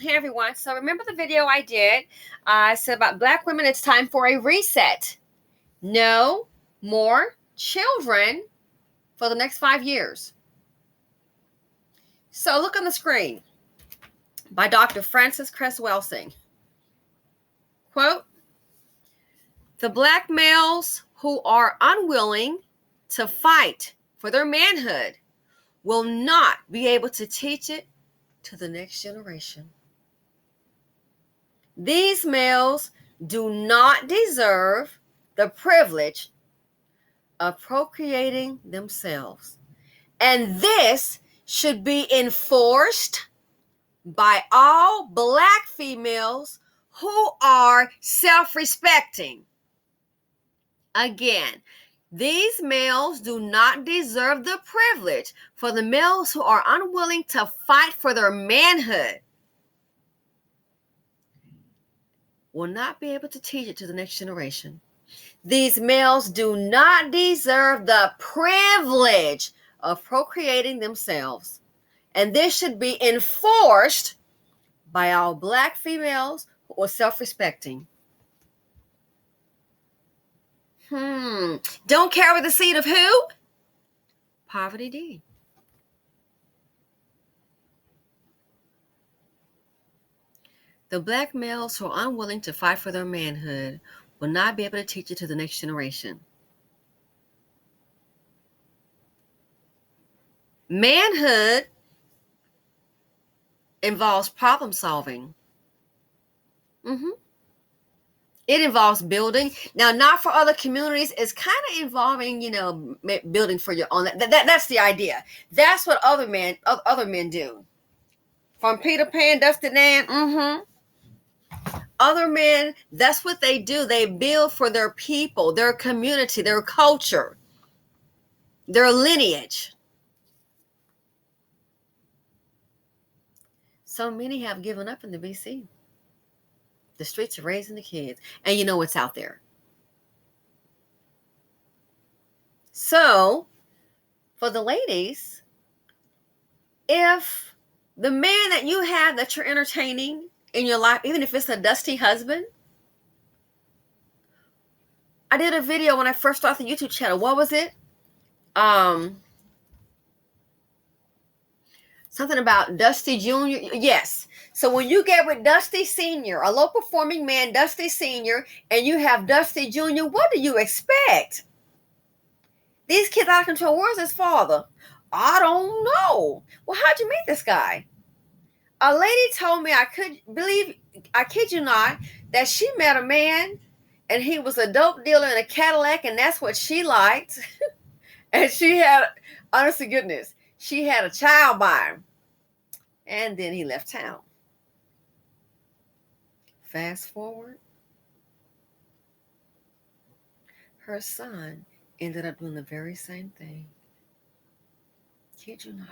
Hey everyone, so remember the video I did? I said about Black women, it's time for a reset. No more children for the next 5 years. So look on the screen by Dr. Cress Welsing. Quote, the Black males who are unwilling to fight for their manhood will not be able to teach it to the next generation. These males do not deserve the privilege of procreating themselves. And this should be enforced by all Black females who are self-respecting. Again, these males do not deserve the privilege for the males who are unwilling to fight for their manhood will not be able to teach it to the next generation. These males do not deserve the privilege of procreating themselves. And this should be enforced by all Black females who are self-respecting. Don't carry the seed of who? Poverty D. The Black males who are unwilling to fight for their manhood will not be able to teach it to the next generation. Manhood involves problem solving. It involves building. Now, not for other communities. It's kind of involving, building for your own. That's the idea. That's what other men do. From Peter Pan, Dusty Nan. Other men, that's what they do. They build for their people, their community, their culture, their lineage. So many have given up in the BC. The streets are raising the kids. And you know what's out there. So, for the ladies, if the man that you have that you're entertaining in your life, even if it's a dusty husband, I did a video when I first started the YouTube channel. What was it? Something about Dusty Jr. Yes. So when you get with Dusty Sr., a low performing man, Dusty Sr., and you have Dusty Jr., what do you expect? These kids out of control. Where's his father? I don't know. Well, how'd you meet this guy? A lady told me, I kid you not, that she met a man and he was a dope dealer in a Cadillac and that's what she liked. And she had, honest to goodness, she had a child by him. And then he left town. Fast forward. Her son ended up doing the very same thing. Kid you not.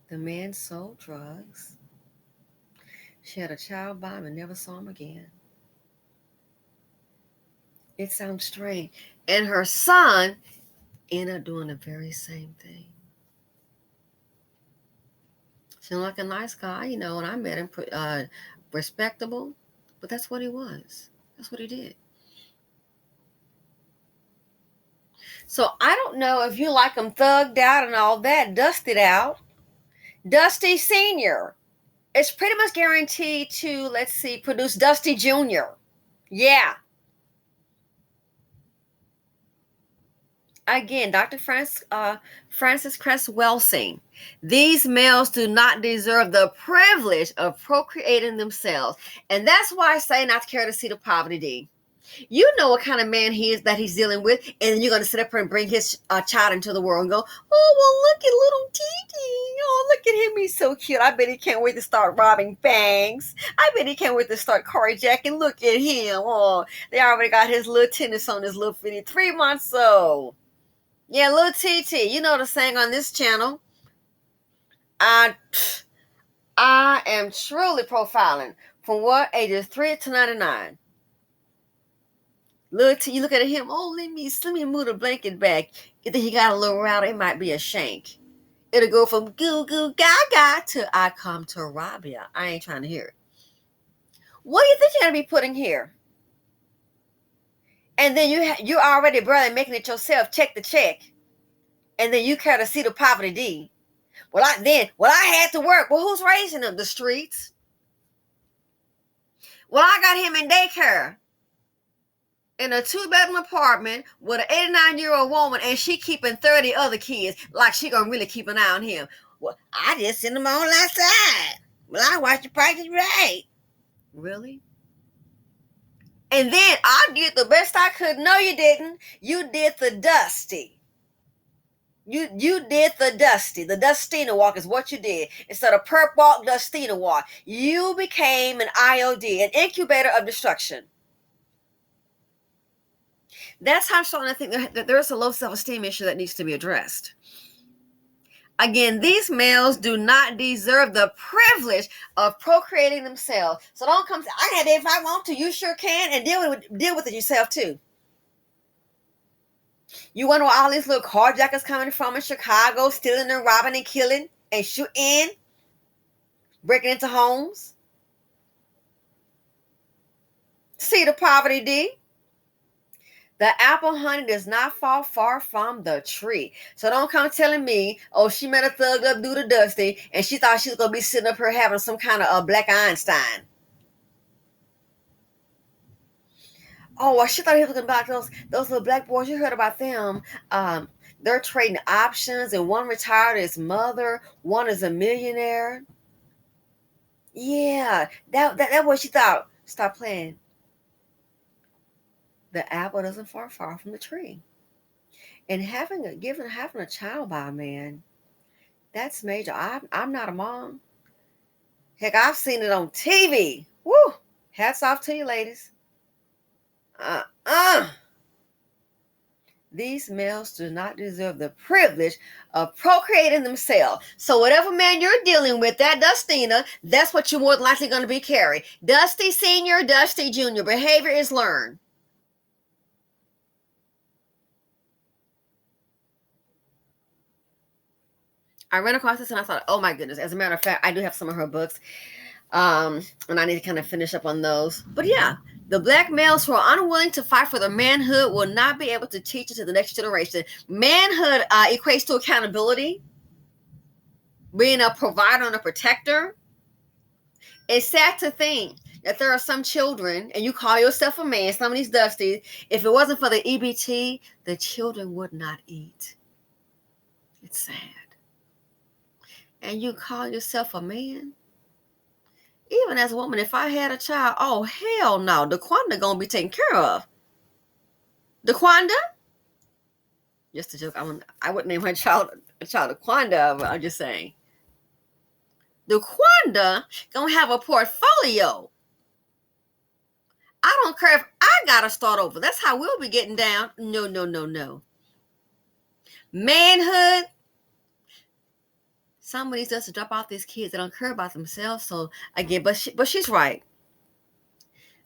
The man sold drugs. She had a child by him and never saw him again. It sounds strange. And her son ended up doing the very same thing. Seemed like a nice guy, when I met him, respectable. But that's what he was. That's what he did. So I don't know if you like him thugged out and all that, dusted out. Dusty Sr. It's pretty much guaranteed to, produce Dusty Jr. Yeah. Again, Dr. Cress Welsing. These males do not deserve the privilege of procreating themselves. And that's why I say not to carry the seed of poverty D. You know what kind of man he is that he's dealing with, and then you're going to sit up here and bring his child into the world and go, oh, well, look at little Titi. Oh, look at him. He's so cute. I bet he can't wait to start robbing banks. I bet he can't wait to start carjacking. Look at him. Oh, they already got his little tennis on his little fitty, 3 months old. Yeah, little TT. You know the saying on this channel. I am truly profiling from what? Ages 3 to 99. Look, you look at him. Oh, let me move the blanket back. You think he got a little router? It might be a shank. It'll go from goo goo gaga to I come to rob ya. I ain't trying to hear it. What do you think you're gonna be putting here? And then you're already barely making it yourself. Check the check, and then you care to see the poverty D. I had to work. Well, who's raising them? The streets. Well, I got him in daycare in a 2-bedroom apartment with an 89-year-old woman, and she keeping 30 other kids like she gonna really keep an eye on him. Well, I just send them all outside. Well, I watch the Price is Right. Really? And then I did the best I could. No, you didn't. You did the dusty. You did the dusty. The Dustina walk is what you did. Instead of perp walk, Dustina walk. You became an IOD, an incubator of destruction. That's how I'm starting to think that there's a low self-esteem issue that needs to be addressed. Again, these males do not deserve the privilege of procreating themselves. So don't come say, I can have it if I want to. You sure can, and deal with it yourself too. You wonder where all these little carjackers coming from in Chicago, stealing and robbing and killing and shooting, breaking into homes. See the poverty, D. The apple, honey, does not fall far from the tree. So don't come telling me, oh, she met a thug up do the dusty, and she thought she was going to be sitting up here having some kind of Black Einstein. Oh, well, she thought he was going to buy those little black boys. You heard about them. They're trading options, and one retired his mother. One is a millionaire. Yeah, that what she thought. Stop playing. The apple doesn't fall far from the tree. And having a child by a man, that's major. I'm not a mom. Heck, I've seen it on TV. Woo! Hats off to you, ladies. These males do not deserve the privilege of procreating themselves. So whatever man you're dealing with, that Dustina, that's what you're more than likely going to be carrying. Dusty Senior, Dusty Junior. Behavior is learned. I ran across this and I thought, oh my goodness. As a matter of fact, I do have some of her books. And I need to kind of finish up on those. But yeah, the black males who are unwilling to fight for their manhood will not be able to teach it to the next generation. Manhood equates to accountability, being a provider and a protector. It's sad to think that there are some children, and you call yourself a man, some of these dusties, if it wasn't for the EBT, the children would not eat. It's sad. And you call yourself a man? Even as a woman, if I had a child, oh, hell no. DeQuanda going to be taken care of. DeQuanda? Just a joke. I wouldn't name my child DeQuanda, but I'm just saying. DeQuanda going to have a portfolio. I don't care if I got to start over. That's how we'll be getting down. No. Manhood. Somebody does to drop off these kids. They don't care about themselves. So again, but she's right.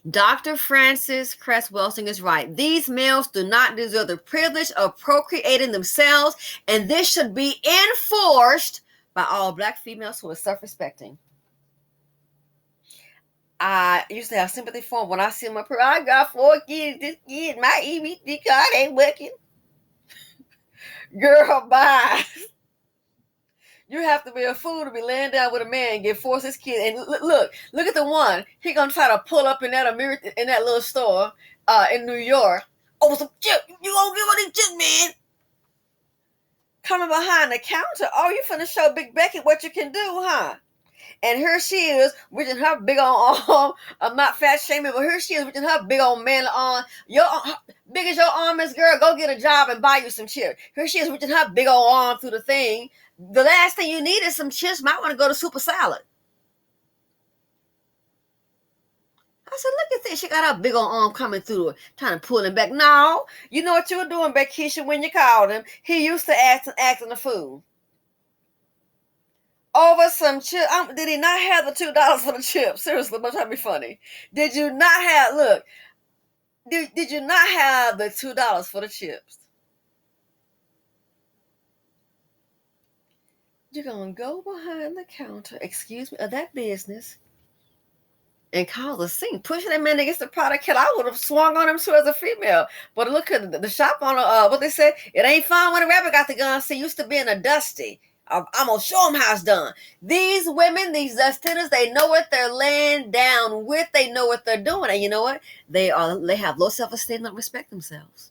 Dr. Frances Cress Welsing is right. These males do not deserve the privilege of procreating themselves, and this should be enforced by all black females who are self-respecting. I used to have sympathy for them when I see them up here. I got 4 kids. This kid, my EBT card ain't working. Girl, bye. You have to be a fool to be laying down with a man and get forced his kid. And look at the one. He gonna try to pull up in that little store in New York. Oh, some chip. You gonna give me these chips, man? Coming behind the counter. Oh, you finna show Big Becky what you can do, huh? And here she is, reaching her big old arm. I'm not fat shaming, but here she is, reaching her big old manly arm. Big as your arm is, girl, go get a job and buy you some chips. Here she is, reaching her big old arm through the thing. The last thing you need is some chips. Might want to go to Super Salad. I said, look at this. She got her big old arm coming through it, trying to pull him back. No, you know what you were doing, Beckisha, when you called him? He used to acting a fool. Over some chips. Did he not have the $2 for the chips? Seriously, much trying to be funny. Did you not have, did you not have the $2 for the chips? You're going to go behind the counter, excuse me, of that business and cause a scene. Pushing that man against the product killer. I would have swung on him too as a female. But look at the shop owner, what they said, it ain't fun when a rapper got the gun. See, used to being a dusty. I'm going to show them how it's done. These women, these Dustinas, they know what they're laying down with. They know what they're doing. And you know what? They have low self-esteem, don't respect themselves.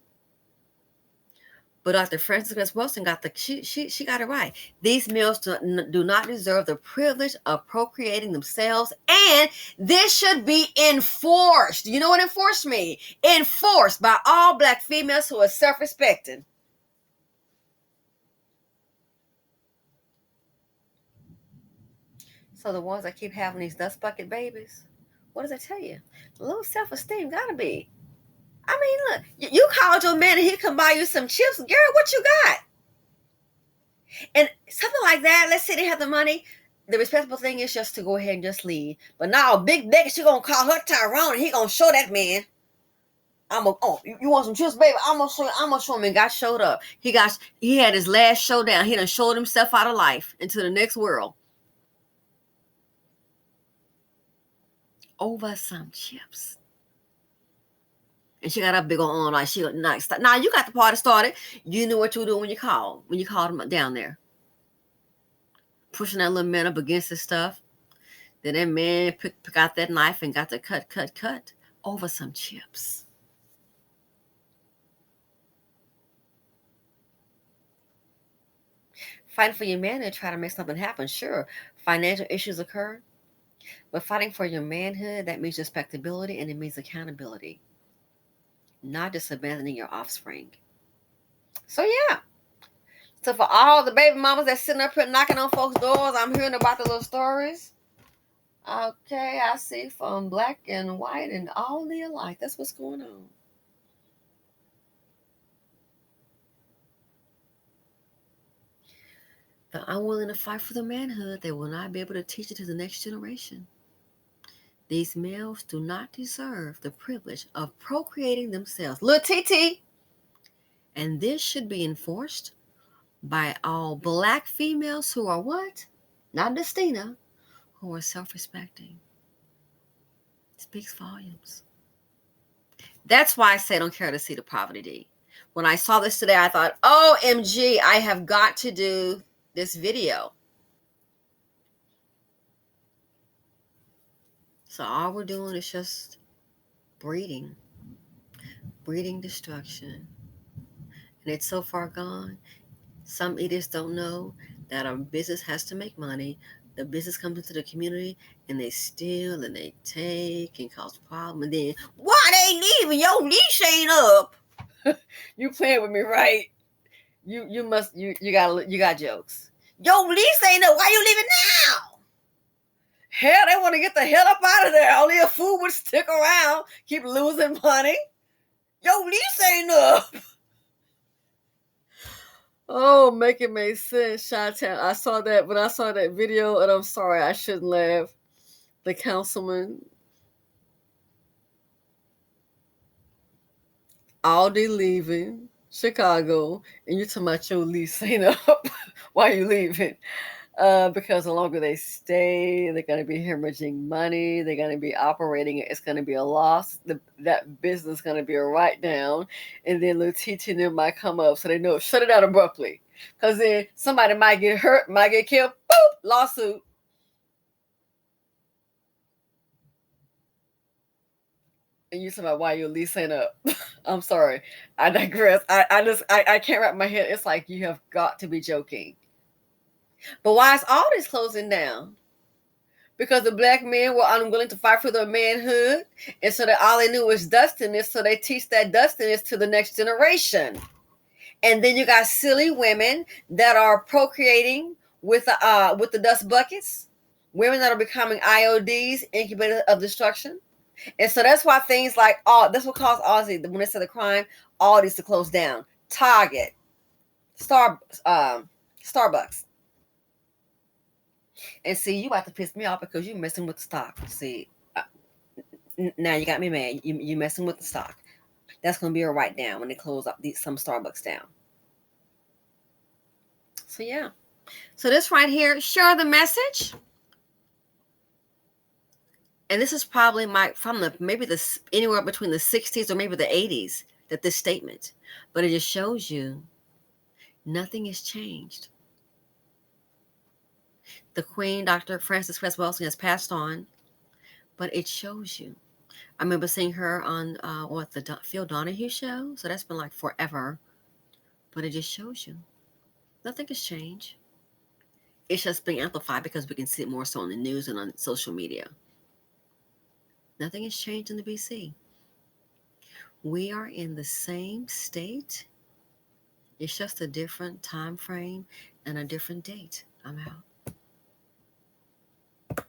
But Dr. Frances Cress Welsing got she got it right. These males do not deserve the privilege of procreating themselves, and this should be enforced. You know what enforced means? Enforced by all Black females who are self-respecting. So the ones that keep having these dust bucket babies, what does that tell you? Low self-esteem gotta be. I mean, look, you called your man and he come buy you some chips. Girl, what you got? And something like that, let's say they have the money. The respectable thing is just to go ahead and just leave. But now, Big Becky, she gonna call her Tyrone and he gonna show that man. You want some chips, baby? I'm gonna show him. And God showed up. He had his last showdown. He done showed himself out of life into the next world. Over some chips. And she got a big old on like she nice. Now you got the party started. You knew what you were doing when you called him down there. Pushing that little man up against his stuff. Then that man pick out that knife and got to cut over some chips. Fighting for your man and try to make something happen. Sure, financial issues occur. But fighting for your manhood, that means respectability and it means accountability. Not just abandoning your offspring. So yeah. So for all the baby mamas that's sitting up here knocking on folks' doors, I'm hearing about the little stories. Okay, I see from black and white and all the alike. That's what's going on. The unwilling to fight for the manhood, they will not be able to teach it to the next generation. These males do not deserve the privilege of procreating themselves. Little TT. And this should be enforced by all Black females who are what? Not Destina, who are self-respecting. Speaks volumes. That's why I say I don't care to see the poverty D. When I saw this today, I thought, OMG, I have got to do this video. So all we're doing is just breeding destruction. And it's so far gone. Some idiots don't know that a business has to make money. The business comes into the community and they steal and they take and cause problems. And then, why they leaving? Your leash ain't up. You playing with me, right? You got jokes. Your lease ain't up. Why you leaving now? Hell, they want to get the hell up out of there. Only a fool would stick around, keep losing money. Your lease ain't up. Oh, make it make sense, Chi-Town. I saw that, but I saw that video, and I'm sorry, I shouldn't laugh. The councilman, Aldi leaving Chicago, and you talking about your lease ain't up. Why you leaving? Because the longer they stay, they're going to be hemorrhaging money. They're going to be operating. It's going to be a loss. That business is going to be a write-down. And then little TT and them might come up. So they know, shut it down abruptly. Because then somebody might get hurt, might get killed. Boop, lawsuit. And you talking about why your lease ain't up. I'm sorry. I digress. I can't wrap my head. It's like you have got to be joking. But why is all this closing down? Because the Black men were unwilling to fight for their manhood, and so that all they knew was dustiness, so they teach that dustiness to the next generation. And then you got silly women that are procreating with the dust buckets, women that are becoming IODs, incubators of destruction. And so that's why things like that's what caused Aussie, when they said the crime, all these to close down. Target, Starbucks. And see, you about to piss me off because you messing with the stock. See, now you got me mad. You messing with the stock. That's going to be a write down when they close up some Starbucks down. So yeah, So this right here, share the message. And this is probably maybe anywhere between the 60s or maybe the 80s that this statement. But it just shows you nothing has changed. The Queen, Dr. Frances Cress Welsing, has passed on, but it shows you. I remember seeing her on the Phil Donahue show. So that's been like forever. But it just shows you nothing has changed. It's just being amplified because we can see it more so on the news and on social media. Nothing has changed in the BC. We are in the same state. It's just a different time frame and a different date. I'm out.